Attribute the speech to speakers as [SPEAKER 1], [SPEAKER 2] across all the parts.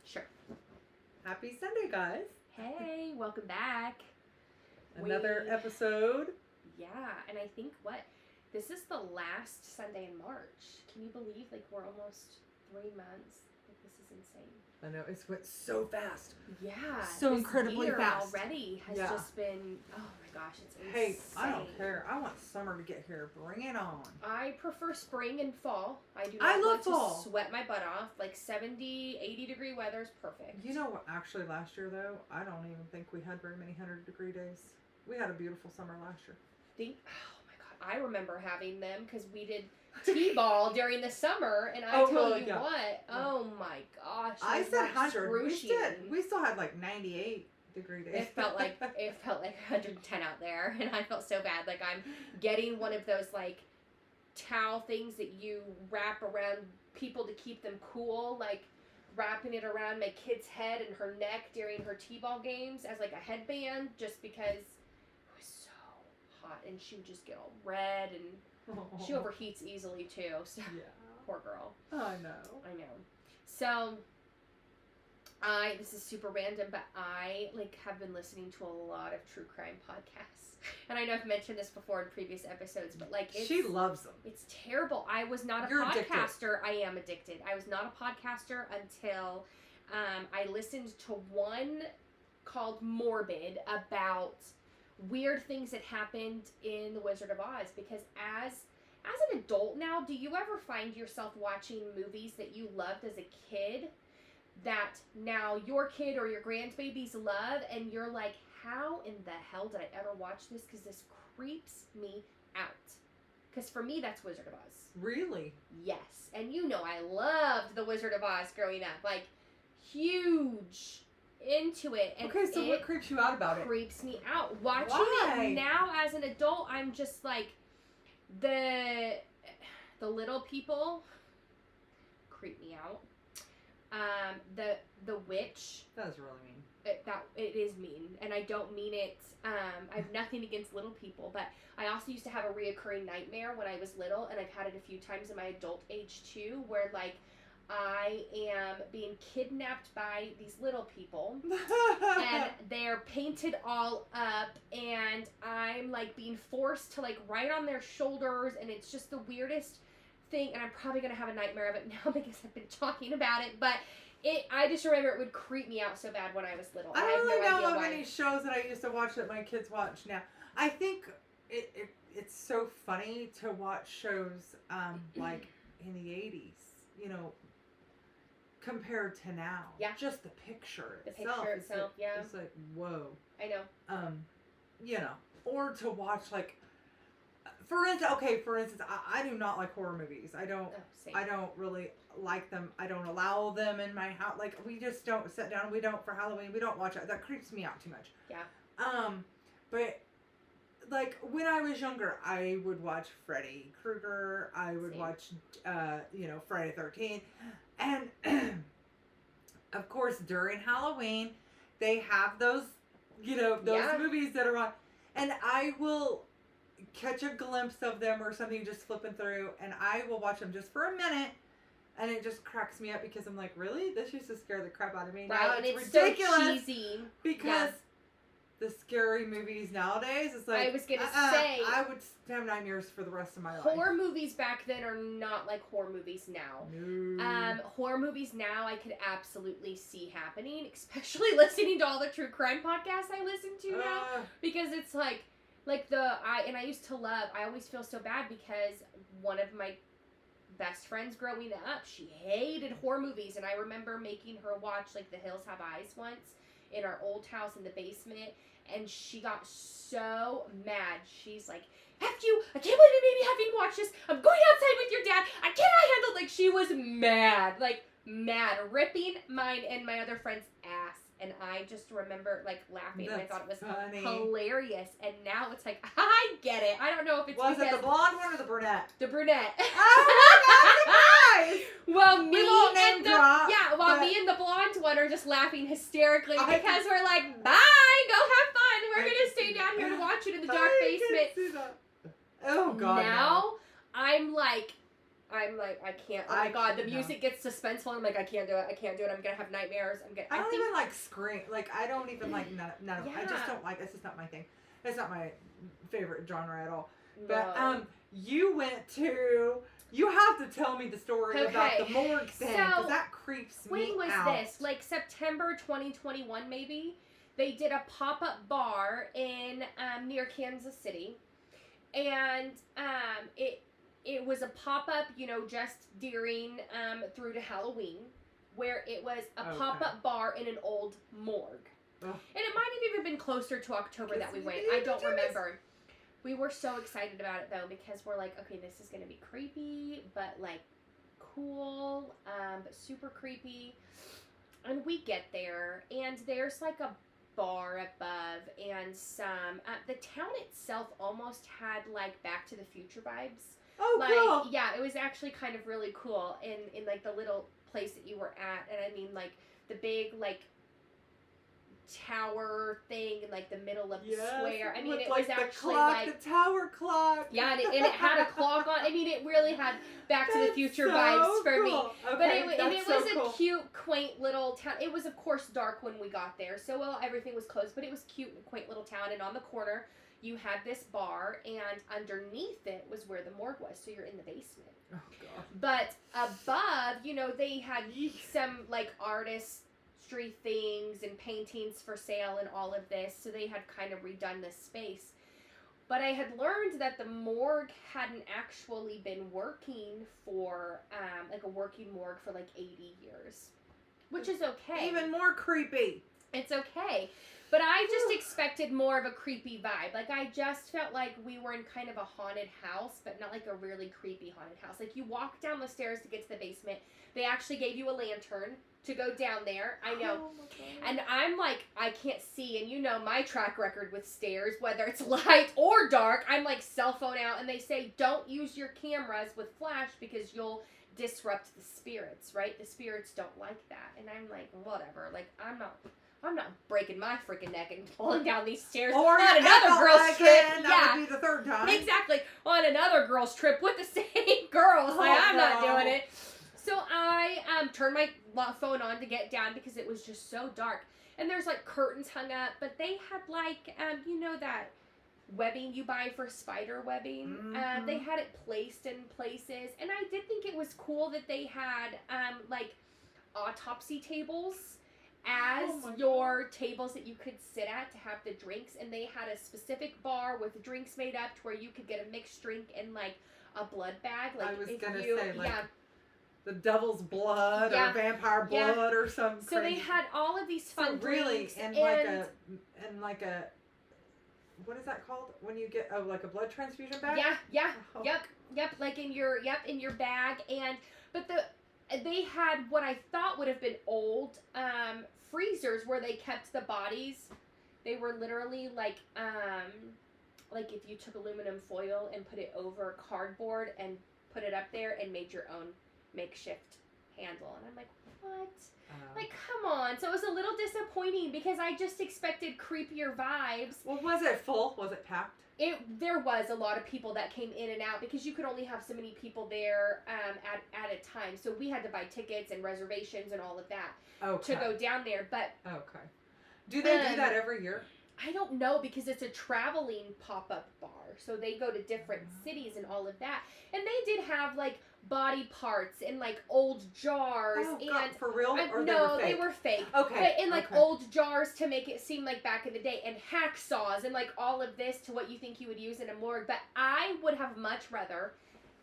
[SPEAKER 1] Sure.
[SPEAKER 2] Happy Sunday, guys.
[SPEAKER 1] Hey, welcome back.
[SPEAKER 2] Another episode.
[SPEAKER 1] Yeah, and I think this is the last Sunday in March. Can you believe, we're almost 3 months? This is insane.
[SPEAKER 2] I know, it's went so fast.
[SPEAKER 1] Yeah.
[SPEAKER 2] So incredibly
[SPEAKER 1] year
[SPEAKER 2] fast.
[SPEAKER 1] already has just been, oh my gosh, it's insane.
[SPEAKER 2] Hey, I don't care. I want summer to get here. Bring it on.
[SPEAKER 1] I prefer spring and fall. I do
[SPEAKER 2] I
[SPEAKER 1] not
[SPEAKER 2] love
[SPEAKER 1] want
[SPEAKER 2] fall.
[SPEAKER 1] to sweat my butt off. 70, 80 degree weather is perfect.
[SPEAKER 2] You know what, actually last year though, I don't even think we had very many 100-degree days. We had a beautiful summer last year.
[SPEAKER 1] Oh my God, I remember having them because we did T-ball during the summer, and I tell you what, oh my gosh,
[SPEAKER 2] I said 100.
[SPEAKER 1] Excruciating.
[SPEAKER 2] We still had 98-degree days.
[SPEAKER 1] It felt like 110 out there, and I felt so bad. I'm getting one of those towel things that you wrap around people to keep them cool, wrapping it around my kid's head and her neck during her T-ball games as a headband, just because it was so hot, and she would just get all red, and she overheats easily too. So yeah. Poor girl.
[SPEAKER 2] I know.
[SPEAKER 1] So this is super random, but I have been listening to a lot of true crime podcasts, and I know I've mentioned this before in previous episodes, but
[SPEAKER 2] she loves them.
[SPEAKER 1] It's terrible. I was not a podcaster. Addicted. I am addicted. I was not a podcaster until I listened to one called Morbid about weird things that happened in The Wizard of Oz, because as an adult now, do you ever find yourself watching movies that you loved as a kid that now your kid or your grandbabies love, and you're like, how in the hell did I ever watch this? Because this creeps me out. Because for me, that's Wizard of Oz.
[SPEAKER 2] Really?
[SPEAKER 1] Yes. And I loved The Wizard of Oz growing up. Huge into it. And
[SPEAKER 2] okay, so what creeps you out about it?
[SPEAKER 1] Creeps me out. Watching it now as an adult, I'm just the little people creep me out. The witch.
[SPEAKER 2] That was really mean.
[SPEAKER 1] It is mean, and I don't mean it. I have nothing against little people, but I also used to have a reoccurring nightmare when I was little, and I've had it a few times in my adult age too, where I am being kidnapped by these little people, and they're painted all up, and I'm being forced to ride on their shoulders, and it's just the weirdest thing, and I'm probably gonna have a nightmare of it now because I've been talking about it, but I just remember it would creep me out so bad when I was little.
[SPEAKER 2] I don't really know how many shows that I used to watch that my kids watch now. I think it's so funny to watch shows in the 80s, compared to now.
[SPEAKER 1] Yeah.
[SPEAKER 2] Just the picture itself.
[SPEAKER 1] The picture itself, yeah.
[SPEAKER 2] It's whoa.
[SPEAKER 1] I know.
[SPEAKER 2] Or to watch for instance, I do not like horror movies. I don't really like them. I don't allow them in my house. We just don't sit down. We don't for Halloween. We don't watch it. That creeps me out too much.
[SPEAKER 1] Yeah.
[SPEAKER 2] But when I was younger, I would watch Freddy Krueger. I would watch, Friday the 13th, and of course during Halloween, they have those, movies that are on, and I will catch a glimpse of them or something just flipping through, and I will watch them just for a minute, and it just cracks me up because I'm like, really? This used to scare the crap out of me.
[SPEAKER 1] Right,
[SPEAKER 2] now
[SPEAKER 1] and
[SPEAKER 2] it's
[SPEAKER 1] ridiculous.
[SPEAKER 2] So
[SPEAKER 1] cheesy.
[SPEAKER 2] Because the scary movies nowadays, it's
[SPEAKER 1] I was going to say,
[SPEAKER 2] I would have nightmares for the rest of my life.
[SPEAKER 1] Horror movies back then are not like horror movies now.
[SPEAKER 2] No.
[SPEAKER 1] Horror movies now I could absolutely see happening, especially listening to all the true crime podcasts I listen to now, because it's I used to love, I always feel so bad because one of my best friends growing up, she hated horror movies, and I remember making her watch The Hills Have Eyes once in our old house in the basement, and she got so mad. She's like, F you, I can't believe you made me having watch this, I'm going outside with your dad, I cannot handle, she was mad, mad, ripping mine and my other friend's ass. And I just remember, laughing.
[SPEAKER 2] That's
[SPEAKER 1] and I thought it was
[SPEAKER 2] funny.
[SPEAKER 1] Hilarious. And now it's I get it. I don't know if it's
[SPEAKER 2] Was it the blonde one or the brunette?
[SPEAKER 1] The brunette.
[SPEAKER 2] Oh, my God,
[SPEAKER 1] Well, me and
[SPEAKER 2] me
[SPEAKER 1] and the blonde one are just laughing hysterically because we're like, bye, go have fun. We're going to stay down here to watch it in the dark basement.
[SPEAKER 2] Oh, God.
[SPEAKER 1] Now, I'm I'm like, I can't. Oh my god, the music gets suspenseful. I'm like, I can't do it. I can't do it. I'm gonna have nightmares.
[SPEAKER 2] I don't even like scream. Like, I don't even like none of them. I just don't like. It's just not my thing. It's not my favorite genre at all. No. But you went to. You have to tell me the story about the morgue thing, because that creeps me out. When was this?
[SPEAKER 1] Like September 2021, maybe. They did a pop-up bar in near Kansas City, and it was a pop-up, you know, just during through to Halloween, where it was a pop-up bar in an old morgue. Ugh. And it might have even been closer to October that we went. I don't remember. We were so excited about it, though, because we're like, okay, this is going to be creepy, but, like, cool, but super creepy. And we get there, and there's, like, a bar above, and some, the town itself almost had, like, Back to the Future vibes.
[SPEAKER 2] Oh,
[SPEAKER 1] like,
[SPEAKER 2] cool.
[SPEAKER 1] Yeah, it was actually kind of really cool in, like, the little place that you were at, and I mean, like, the big, like, tower thing in like the middle of the square. I mean, it was actually like
[SPEAKER 2] the tower clock.
[SPEAKER 1] Yeah, and it had a clock on. I mean, it really had Back to the Future vibes for me. Okay, but it was a cute, quaint little town. It was, of course, dark when we got there, so everything was closed. But it was cute and quaint little town. And on the corner, you had this bar, and underneath it was where the morgue was. So you're in the basement.
[SPEAKER 2] Oh God.
[SPEAKER 1] But above, you know, they had some like artists. Things and paintings for sale and all of this, so they had kind of redone this space. But I had learned that the morgue hadn't actually been working for like a working morgue for like 80 years, which is okay.
[SPEAKER 2] Even more creepy.
[SPEAKER 1] It's okay. But I just expected more of a creepy vibe. Like, I just felt like we were in kind of a haunted house, but not like a really creepy haunted house. Like, you walk down the stairs to get to the basement. They actually gave you a lantern to go down there. I know. Oh my God. And I'm like, I can't see. And you know my track record with stairs, whether it's light or dark. I'm like cell phone out. And they say, don't use your cameras with flash because you'll disrupt the spirits, right? The spirits don't like that. And I'm like, whatever. Like, I'm not breaking my freaking neck and pulling down these stairs
[SPEAKER 2] or
[SPEAKER 1] on another girl's trip.
[SPEAKER 2] That would be the third time.
[SPEAKER 1] Exactly. On another girl's trip with the same girls. Like, I'm not doing it. So I turned my phone on to get down because it was just so dark. And there's like curtains hung up, but they had like, you know that webbing you buy for spider webbing? Mm-hmm. They had it placed in places. And I did think it was cool that they had like autopsy tables as your tables that you could sit at to have the drinks. And they had a specific bar with drinks made up to where you could get a mixed drink in like a blood bag. Like,
[SPEAKER 2] I was going to say, like, the devil's blood or vampire blood or something.
[SPEAKER 1] So they had all of these fun drinks.
[SPEAKER 2] And like a what is that called when you get like a blood transfusion bag?
[SPEAKER 1] Yeah. Oh. Yep. Like in your bag. But they had what I thought would have been old freezers where they kept the bodies. They were literally like if you took aluminum foil and put it over cardboard and put it up there and made your own makeshift handle. And I'm like, what? Like, come on. So it was a little disappointing because I just expected creepier vibes.
[SPEAKER 2] Well, was it full? Was it packed?
[SPEAKER 1] There was a lot of people that came in and out because you could only have so many people there at a time. So we had to buy tickets and reservations and all of that to go down there. But
[SPEAKER 2] do they do that every year?
[SPEAKER 1] I don't know because it's a traveling pop-up bar. So they go to different cities and all of that. And they did have like body parts and like old jars.
[SPEAKER 2] Oh, God, for real? Or
[SPEAKER 1] no, they were fake.
[SPEAKER 2] Okay.
[SPEAKER 1] But in like old jars to make it seem like back in the day, and hacksaws and like all of this to what you think you would use in a morgue. But I would have much rather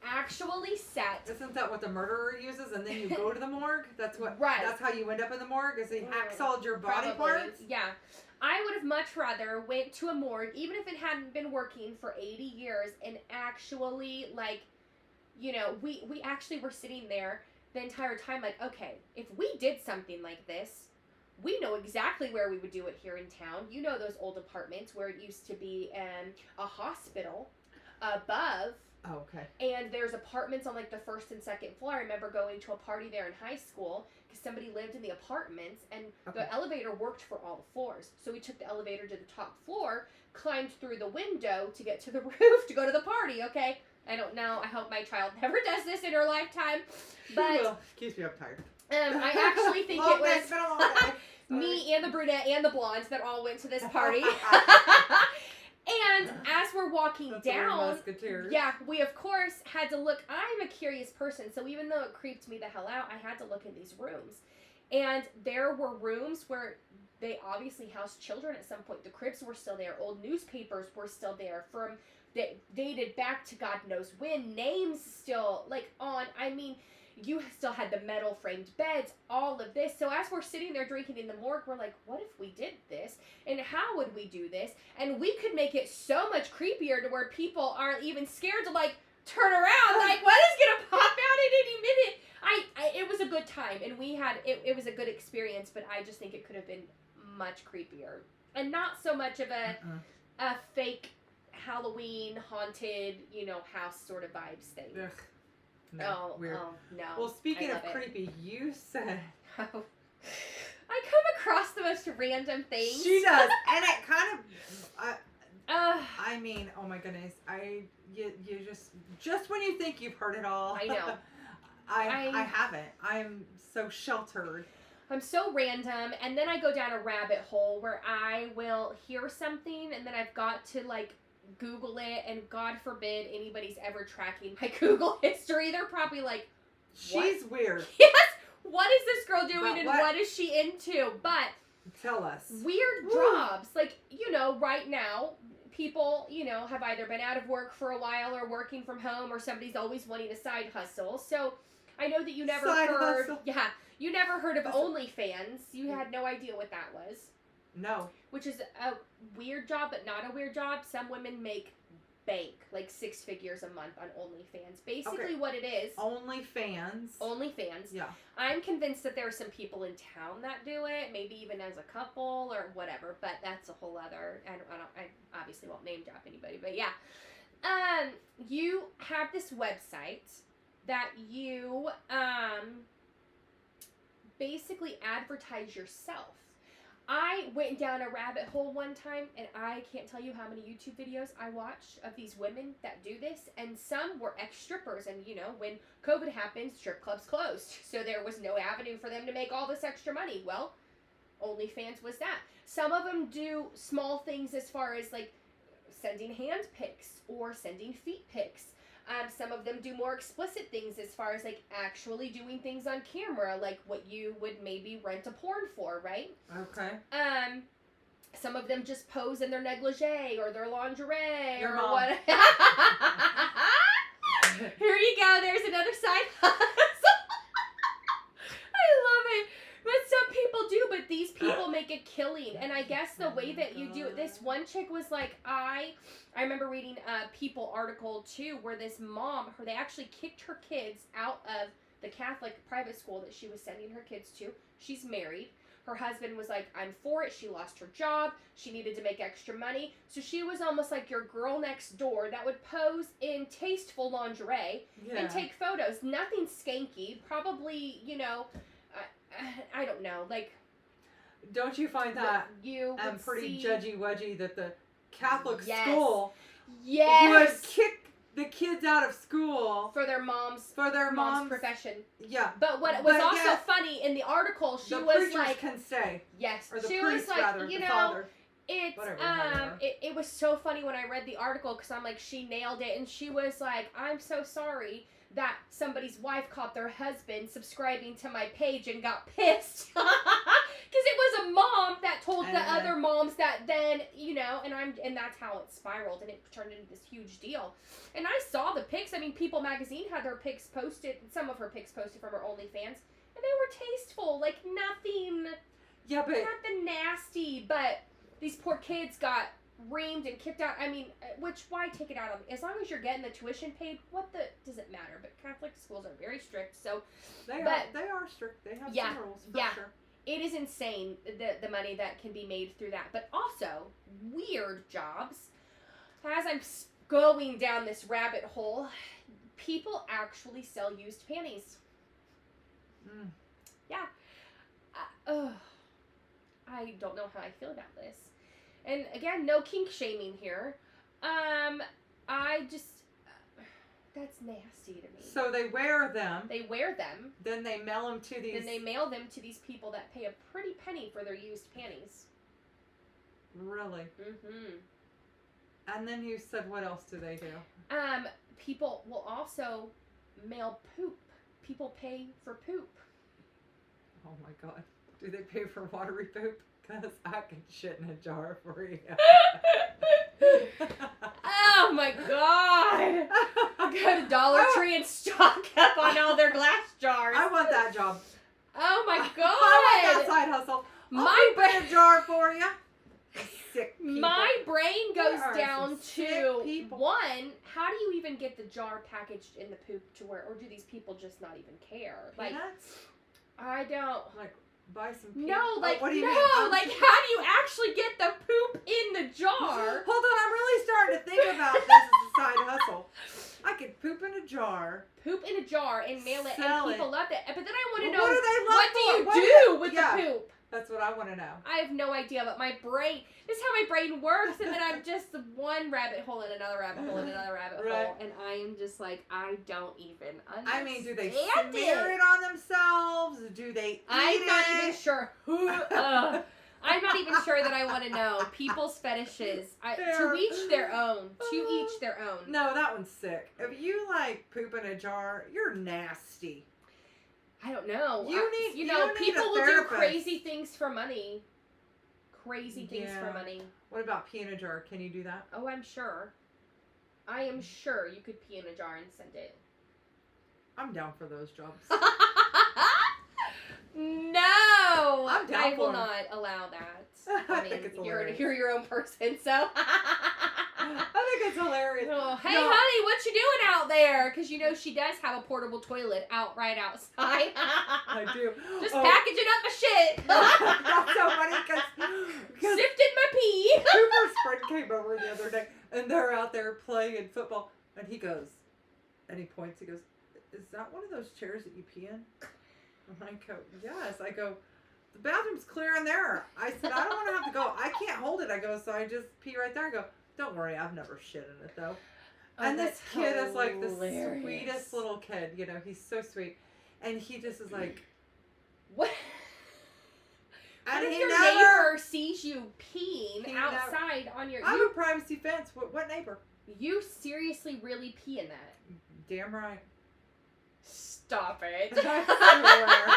[SPEAKER 1] actually sat.
[SPEAKER 2] Isn't that what the murderer uses? And then you go to the morgue? That's what. Right. That's how you end up in the morgue? Is he hacksawed your body parts?
[SPEAKER 1] Yeah. I would have much rather went to a morgue, even if it hadn't been working for 80 years, and actually, like, you know, we actually were sitting there the entire time, like, okay, if we did something like this, we know exactly where we would do it here in town. You know those old apartments where it used to be a hospital above.
[SPEAKER 2] Oh, okay.
[SPEAKER 1] And there's apartments on like the first and second floor. I remember going to a party there in high school because somebody lived in the apartments, and the elevator worked for all the floors. So we took the elevator to the top floor, climbed through the window to get to the roof to go to the party, okay? I don't know. I hope my child never does this in her lifetime.
[SPEAKER 2] She
[SPEAKER 1] But
[SPEAKER 2] will. Keeps me up tired.
[SPEAKER 1] I actually think
[SPEAKER 2] Long
[SPEAKER 1] it was
[SPEAKER 2] day, it's been a long day.
[SPEAKER 1] me and the brunette and the blondes that all went to this party. And as we're walking
[SPEAKER 2] That's
[SPEAKER 1] down,
[SPEAKER 2] Musketeers.
[SPEAKER 1] yeah, we of course had to look. I'm a curious person, so even though it creeped me the hell out, I had to look in these rooms. And there were rooms where they obviously housed children at some point. The cribs were still there. Old newspapers were still there from dated back to God knows when. Names still on. I mean, you still had the metal framed beds, all of this. So as we're sitting there drinking in the morgue, we're like, what if we did this? And how would we do this? And we could make it so much creepier to where people aren't even scared to turn around. Like, what is going to pop out at any minute? It was a good time, and we had, it was a good experience, but I just think it could have been much creepier. And not so much of a fake Halloween haunted, house sort of vibes thing.
[SPEAKER 2] Ugh. No, weird.
[SPEAKER 1] Oh, no.
[SPEAKER 2] Well, speaking of creepy, you said...
[SPEAKER 1] I come across the most random things.
[SPEAKER 2] She does, and it kind of... I mean, oh my goodness. You just when you think you've heard it all.
[SPEAKER 1] I know.
[SPEAKER 2] I haven't. I'm so sheltered.
[SPEAKER 1] I'm so random, and then I go down a rabbit hole where I will hear something, and then I've got to, Google it, and God forbid anybody's ever tracking my Google history. They're probably like, what?
[SPEAKER 2] She's weird.
[SPEAKER 1] Yes! What is this girl doing, and
[SPEAKER 2] what
[SPEAKER 1] is she into? But
[SPEAKER 2] tell us.
[SPEAKER 1] Weird jobs. Right now, people, have either been out of work for a while or working from home, or somebody's always wanting a side hustle. So I know that you never heard. Yeah, you never heard of OnlyFans. You had no idea what that was. No. Which is a weird job, but not a weird job. Some women make bank, 6 figures a month on OnlyFans. Basically what it is.
[SPEAKER 2] OnlyFans.
[SPEAKER 1] Yeah. I'm convinced that there are some people in town that do it, maybe even as a couple or whatever, but that's a whole other, I obviously won't name drop anybody, but yeah. You have this website that you, basically advertise yourself. I went down a rabbit hole one time, and I can't tell you how many YouTube videos I watched of these women that do this, and some were ex-strippers, and when COVID happened, strip clubs closed, so there was no avenue for them to make all this extra money. Well, OnlyFans was that. Some of them do small things as far as, sending hand pics or sending feet pics. Some of them do more explicit things as far as, actually doing things on camera, like what you would maybe rent a porn for, right? Okay. Some of them just pose in their negligee or their lingerie or what. Here you go. There's another side hustle. I love it. But some people do, but these people make a killing. And I guess the way that you do it, this one chick was like, I remember reading a People article too, where this mom, they actually kicked her kids out of the Catholic private school that she was sending her kids to. She's married. Her husband was like, I'm for it. She lost her job. She needed to make extra money. So she was almost like your girl next door that would pose in tasteful lingerie and take photos. Nothing skanky. Probably, I don't know.
[SPEAKER 2] Don't you find that pretty judgy-wudgy that the Catholic school would kick the kids out of school
[SPEAKER 1] for their mom's profession? Yeah. But what was also funny in the article, she was like,
[SPEAKER 2] can stay.
[SPEAKER 1] Yes.
[SPEAKER 2] Or the
[SPEAKER 1] she
[SPEAKER 2] priest,
[SPEAKER 1] was like,
[SPEAKER 2] rather, the father.
[SPEAKER 1] It's it was so funny when I read the article, because I'm like, she nailed it, and she was like, I'm so sorry that somebody's wife caught their husband subscribing to my page and got pissed. Because it was a mom that told the other moms that then, and that's how it spiraled, and it turned into this huge deal. And I saw the pics. I mean, People magazine had their pics posted, some of her pics posted from her OnlyFans, and they were tasteful, nothing, nothing nasty, but these poor kids got reamed and kicked out. I mean, why take it out on, as long as you're getting the tuition paid, does it matter? But Catholic schools are very strict, so
[SPEAKER 2] they are strict. They have some rules for sure.
[SPEAKER 1] It is insane the money that can be made through that, but also weird jobs. As I'm going down this rabbit hole, people actually sell used panties. Yeah. I don't know how I feel about this. And again, no kink shaming here. I just, That's nasty to me.
[SPEAKER 2] So they wear them.
[SPEAKER 1] They wear them.
[SPEAKER 2] Then they mail them to these.
[SPEAKER 1] Then they mail them to these people that pay a pretty penny for their used panties.
[SPEAKER 2] Really?
[SPEAKER 1] Mm-hmm.
[SPEAKER 2] And then you said, what else do they do?
[SPEAKER 1] People will also mail poop. People pay for poop.
[SPEAKER 2] Oh my God. Do they pay for watery poop? Because I can shit in a jar for you.
[SPEAKER 1] Oh my God. Go to Dollar Tree and stock up on all their glass jars.
[SPEAKER 2] I want that job.
[SPEAKER 1] Oh my God.
[SPEAKER 2] I want that side hustle.
[SPEAKER 1] My
[SPEAKER 2] brain in a jar for you. Sick people.
[SPEAKER 1] My brain goes down to
[SPEAKER 2] people.
[SPEAKER 1] One, how do you even get the jar packaged in the poop to where, or do these people just not even care? Like,
[SPEAKER 2] Peanuts?
[SPEAKER 1] I don't.
[SPEAKER 2] Like, buy some peanuts.
[SPEAKER 1] No, like,
[SPEAKER 2] what do you
[SPEAKER 1] no,
[SPEAKER 2] mean?
[SPEAKER 1] like, how do you actually get the poop in the jar?
[SPEAKER 2] Hold on, I'm really starting to think about this as a side hustle. I could poop in a jar.
[SPEAKER 1] Poop in a jar and mail it,
[SPEAKER 2] Sell
[SPEAKER 1] and people love it. But then I want to know,
[SPEAKER 2] What do they love
[SPEAKER 1] what do you
[SPEAKER 2] for?
[SPEAKER 1] do with the poop?
[SPEAKER 2] That's what I want to know.
[SPEAKER 1] I have no idea, but my brain, this is how my brain works, and then I'm just one rabbit hole and another rabbit hole and another rabbit hole, and I am just like, I don't even understand.
[SPEAKER 2] I mean, do they smear it on themselves? Do they eat
[SPEAKER 1] I'm not
[SPEAKER 2] it?
[SPEAKER 1] even sure. I'm not even sure that I want to know. People's fetishes. To each their own. To each their own.
[SPEAKER 2] No, that one's sick. If you like poop in a jar, you're nasty.
[SPEAKER 1] I don't know.
[SPEAKER 2] You need
[SPEAKER 1] people
[SPEAKER 2] a
[SPEAKER 1] will do
[SPEAKER 2] therapist.
[SPEAKER 1] crazy things for money. Crazy things for money.
[SPEAKER 2] What about pee in a jar? Can you do that?
[SPEAKER 1] Oh, I'm sure. I am sure you could pee in a jar and send it.
[SPEAKER 2] I'm down for those jobs.
[SPEAKER 1] No!
[SPEAKER 2] I'm down
[SPEAKER 1] I will
[SPEAKER 2] for 'em.
[SPEAKER 1] not allow that.
[SPEAKER 2] I think it's hilarious.
[SPEAKER 1] You're your own person, so.
[SPEAKER 2] I think it's hilarious.
[SPEAKER 1] Oh, hey, honey, what you doing out there? Because you know she does have a portable toilet right outside.
[SPEAKER 2] I do.
[SPEAKER 1] Just packaging up my shit.
[SPEAKER 2] That's so funny because
[SPEAKER 1] Sifted my pee.
[SPEAKER 2] Cooper's friend came over the other day and they're out there playing football and he goes, and he points, he goes, is that one of those chairs that you pee in? And I go, yes. I go, the bathroom's clear in there. I said, I don't want to have to go. I can't hold it. I go, so I just pee right there. I go, don't worry, I've never shit in it though. And this kid is like the sweetest little kid. You know, he's so sweet. And he just is like,
[SPEAKER 1] what?
[SPEAKER 2] And
[SPEAKER 1] if your neighbor sees you peeing outside on your...
[SPEAKER 2] I have a privacy fence. What neighbor?
[SPEAKER 1] You seriously really pee in that?
[SPEAKER 2] Damn right.
[SPEAKER 1] Stop it.
[SPEAKER 2] I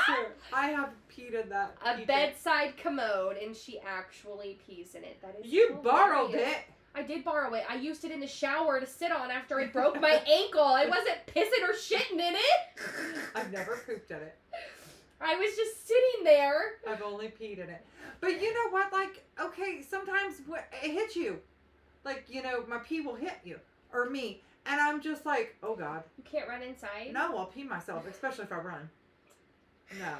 [SPEAKER 2] swear. I have peed in that.
[SPEAKER 1] A bedside commode, and she actually pees in it. That is
[SPEAKER 2] You borrowed it.
[SPEAKER 1] I did borrow it. I used it in the shower to sit on after I broke my ankle. I wasn't pissing or shitting in it.
[SPEAKER 2] I've never pooped in it.
[SPEAKER 1] I was just sitting there.
[SPEAKER 2] I've only peed in it. But you know what? Like, okay, sometimes it hits you. Like, you know, my pee will hit you. Or me. And I'm just like, oh God.
[SPEAKER 1] You can't run inside?
[SPEAKER 2] No, I'll pee myself, especially if I run. No.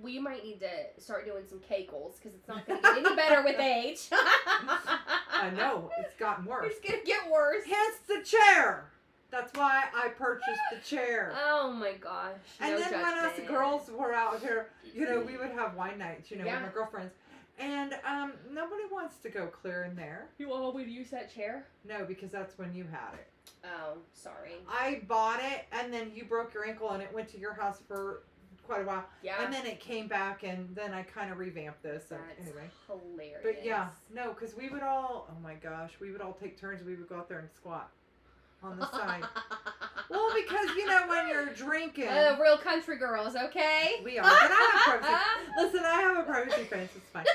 [SPEAKER 1] We might need to start doing some Kegels because it's not going to get any better with age.
[SPEAKER 2] I know. It's gotten worse.
[SPEAKER 1] It's going to get worse.
[SPEAKER 2] Hence the chair. That's why I purchased the chair.
[SPEAKER 1] Oh my gosh.
[SPEAKER 2] And then when us girls were out here, you know, we would have wine nights, you know, with my girlfriends. And nobody wants to go clear in there.
[SPEAKER 1] You want me to use that chair?
[SPEAKER 2] No, because that's when you had it.
[SPEAKER 1] Oh, sorry.
[SPEAKER 2] I bought it, and then you broke your ankle, and it went to your house for quite a while.
[SPEAKER 1] Yeah.
[SPEAKER 2] And then it came back, and then I kind of revamped this. So anyway.
[SPEAKER 1] Hilarious.
[SPEAKER 2] But yeah, no, because we would all, oh my gosh, we would all take turns. We would go out there and squat on the side. Well, because, you know, when you're drinking.
[SPEAKER 1] Real country girls, okay?
[SPEAKER 2] We are. But I have privacy. Listen, I have a privacy fence. It's fine.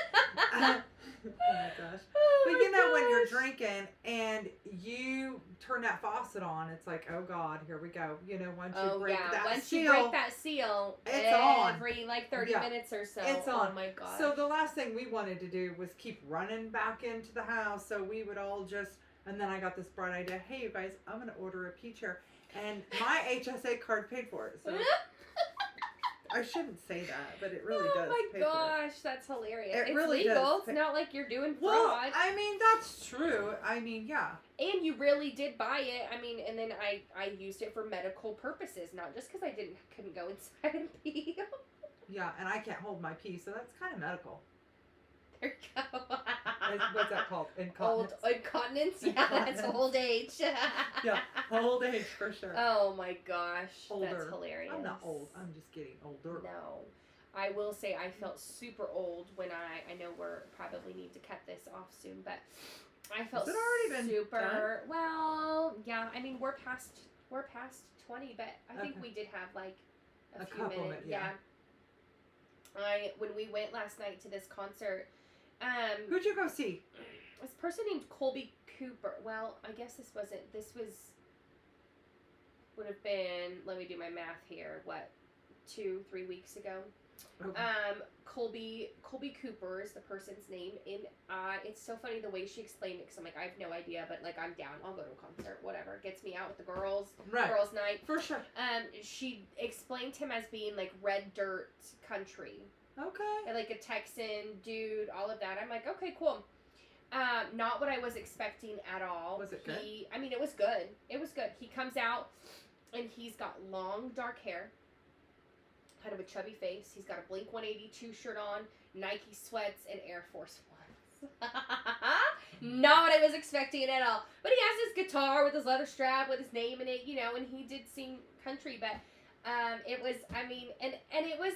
[SPEAKER 2] Oh my gosh. But you know, when you're drinking and you turn that faucet on, it's like, oh God, here we go. You know, once you break that seal,
[SPEAKER 1] it's
[SPEAKER 2] on.
[SPEAKER 1] Every like 30 minutes or so.
[SPEAKER 2] It's on.
[SPEAKER 1] Oh my gosh.
[SPEAKER 2] So the last thing we wanted to do was keep running back into the house. So we would all just, and then I got this bright idea. Hey, you guys, I'm going to order a pee chair. And my HSA card paid for it. So I shouldn't say that, but it really does.
[SPEAKER 1] Oh my gosh, that's hilarious. It's
[SPEAKER 2] really
[SPEAKER 1] legal.
[SPEAKER 2] does.
[SPEAKER 1] It's not like you're doing fraud.
[SPEAKER 2] Well, I mean, that's true. I mean, yeah.
[SPEAKER 1] And you really did buy it. I mean, and then I used it for medical purposes, not just because I couldn't go inside and pee.
[SPEAKER 2] Yeah, and I can't hold my pee, so that's kind of medical.
[SPEAKER 1] There you go.
[SPEAKER 2] What's that called?
[SPEAKER 1] Incontinence? Yeah, that's old age.
[SPEAKER 2] Yeah, old age for sure.
[SPEAKER 1] Oh my gosh.
[SPEAKER 2] Older.
[SPEAKER 1] That's hilarious.
[SPEAKER 2] I'm not old. I'm just getting older.
[SPEAKER 1] No. I will say I felt super old when I know we're probably need to cut this off soon, but I felt
[SPEAKER 2] Has it already been
[SPEAKER 1] super
[SPEAKER 2] done?
[SPEAKER 1] Well, yeah, I mean we're past 20, but I think we did have like a few
[SPEAKER 2] couple
[SPEAKER 1] minutes.
[SPEAKER 2] Yeah.
[SPEAKER 1] When we went last night to this concert,
[SPEAKER 2] who'd you go see?
[SPEAKER 1] this person named Colby Cooper. Well, I guess this would have been, let me do my math here, 2-3 weeks ago.
[SPEAKER 2] Okay.
[SPEAKER 1] Colby Cooper is the person's name, and it's so funny the way she explained it, because I'm like, I have no idea, but like, I'm down, I'll go to a concert, whatever, gets me out with the girls, girls night.
[SPEAKER 2] For sure.
[SPEAKER 1] She explained him as being like red dirt country.
[SPEAKER 2] Okay.
[SPEAKER 1] And like a Texan dude, all of that. I'm like, okay, cool. Not what I was expecting at all.
[SPEAKER 2] Was it good?
[SPEAKER 1] I mean, it was good. It was good. He comes out, and he's got long, dark hair, kind of a chubby face. He's got a Blink-182 shirt on, Nike sweats, and Air Force Ones. Not what I was expecting at all. But he has his guitar with his leather strap with his name in it, and he did sing country, but it was, I mean, and it was,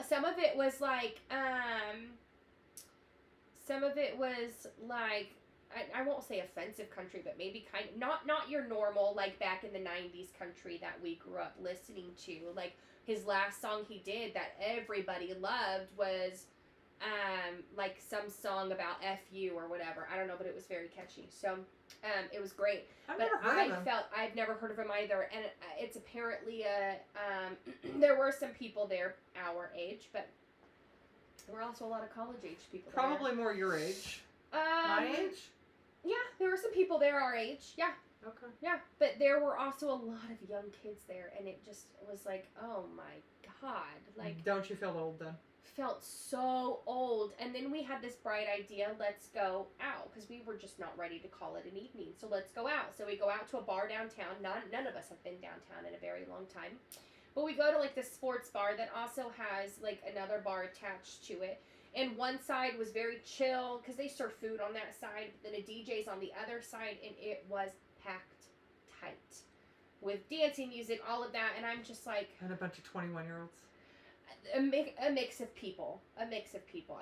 [SPEAKER 1] some of it was like, I won't say offensive country, but maybe not your normal, like back in the 90s country that we grew up listening to. Like, his last song he did that everybody loved was, like some song about F-U or whatever. I don't know, but it was very catchy. So, it was great.
[SPEAKER 2] I've never
[SPEAKER 1] heard of him either. And it's apparently there were some people there our age, but there were also a lot of college age people there.
[SPEAKER 2] Probably more your age. My age?
[SPEAKER 1] Yeah, there were some people there our age. Yeah.
[SPEAKER 2] Okay.
[SPEAKER 1] Yeah, but there were also a lot of young kids there, and it just was like, oh my God. Like,
[SPEAKER 2] don't you feel old then?
[SPEAKER 1] Felt so old. And then we had this bright idea, let's go out, because we were just not ready to call it an evening. So let's go out. So we go out to a bar downtown. None of us have been downtown in a very long time. But we go to like this sports bar that also has like another bar attached to it. And one side was very chill because they serve food on that side. But then a DJ's on the other side, and it was packed tight with dancing music, all of that. And I'm just like...
[SPEAKER 2] And a bunch of 21-year-olds.
[SPEAKER 1] A mix of people. I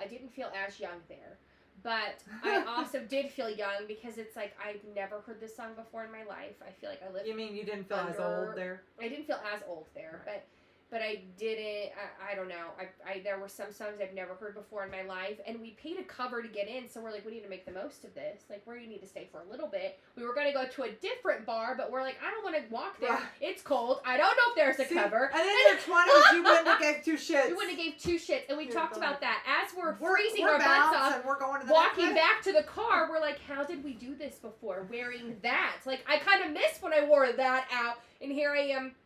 [SPEAKER 1] didn't feel as young there. But I also did feel young because it's like I've never heard this song before in my life. I feel like I lived...
[SPEAKER 2] You mean you didn't feel as old there?
[SPEAKER 1] I didn't feel as old there, right. But I didn't, I don't know. There were some songs I've never heard before in my life, and we paid a cover to get in, so we're like, we need to make the most of this. Like, we need to stay for a little bit. We were going to go to a different bar, but we're like, I don't want to walk there. Right. It's cold. I don't know if there's a cover.
[SPEAKER 2] And in your 20s, you wouldn't have gave two shits.
[SPEAKER 1] We wouldn't have gave two shits, and we talked about that. As we're freezing our butts off,
[SPEAKER 2] and we're going to the
[SPEAKER 1] walking back to the car, we're like, how did we do this before, wearing that? Like, I kind of missed when I wore that out, and here I am,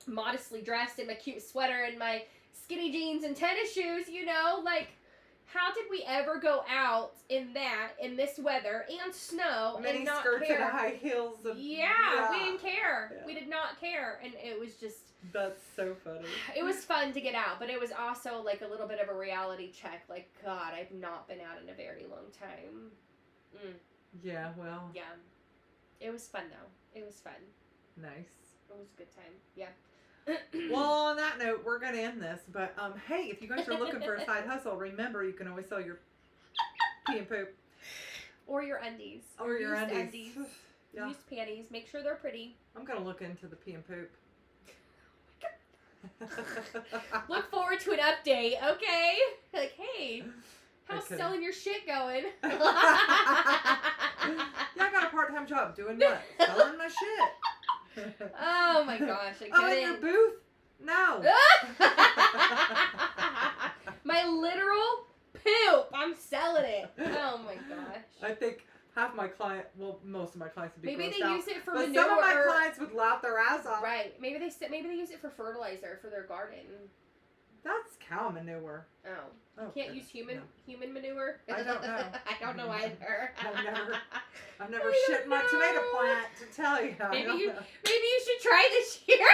[SPEAKER 1] modestly dressed in my cute sweater and my skinny jeans and tennis shoes, like, how did we ever go out in this weather and snow and not
[SPEAKER 2] skirts
[SPEAKER 1] care?
[SPEAKER 2] And high heels.
[SPEAKER 1] Yeah, we didn't care. Yeah. We did not care, and it was just...
[SPEAKER 2] That's so funny.
[SPEAKER 1] It was fun to get out, but it was also, like, a little bit of a reality check. Like, God, I've not been out in a very long time.
[SPEAKER 2] Yeah, well...
[SPEAKER 1] Yeah. It was fun, though. It was fun.
[SPEAKER 2] Nice.
[SPEAKER 1] It was a good time. Yeah.
[SPEAKER 2] Well, on that note, we're going to end this. But, hey, if you guys are looking for a side hustle, remember you can always sell your pee and poop.
[SPEAKER 1] Or your undies.
[SPEAKER 2] Or your undies.
[SPEAKER 1] Yeah. Used panties. Make sure they're pretty.
[SPEAKER 2] I'm going to look into the pee and poop.
[SPEAKER 1] Look forward to an update, okay? Like, hey, how's selling your shit going?
[SPEAKER 2] Yeah, I got a part-time job. Doing what? Selling my shit.
[SPEAKER 1] Oh my gosh, I couldn't.
[SPEAKER 2] In your booth? No.
[SPEAKER 1] My literal poop. I'm selling it. Oh my gosh.
[SPEAKER 2] I think half my most of my clients would be
[SPEAKER 1] maybe
[SPEAKER 2] grossed
[SPEAKER 1] they
[SPEAKER 2] out,
[SPEAKER 1] use it for
[SPEAKER 2] but
[SPEAKER 1] manure.
[SPEAKER 2] Some of my clients would laugh their ass off.
[SPEAKER 1] Right. Maybe they use it for fertilizer for their garden.
[SPEAKER 2] That's cow manure.
[SPEAKER 1] Oh. You can't use human manure?
[SPEAKER 2] I don't know.
[SPEAKER 1] I don't know either.
[SPEAKER 2] I've never shit my tomato plant to tell you.
[SPEAKER 1] Maybe you should try this year.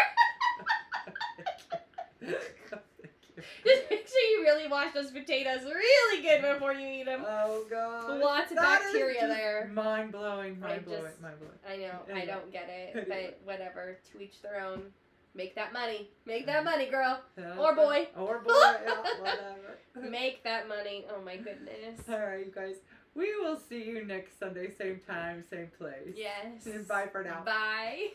[SPEAKER 2] Thank you.
[SPEAKER 1] Make sure you really wash those potatoes really good before you eat them.
[SPEAKER 2] Oh god.
[SPEAKER 1] Lots of bacteria there.
[SPEAKER 2] Mind blowing.
[SPEAKER 1] I know.
[SPEAKER 2] Anyway.
[SPEAKER 1] I don't get it, but whatever. To each their own. Make that money. Make that money, girl. Or boy.
[SPEAKER 2] Or boy. Yeah, whatever.
[SPEAKER 1] Make that money. Oh my goodness.
[SPEAKER 2] All right, you guys. We will see you next Sunday, same time, same place.
[SPEAKER 1] Yes.
[SPEAKER 2] Bye for now.
[SPEAKER 1] Bye.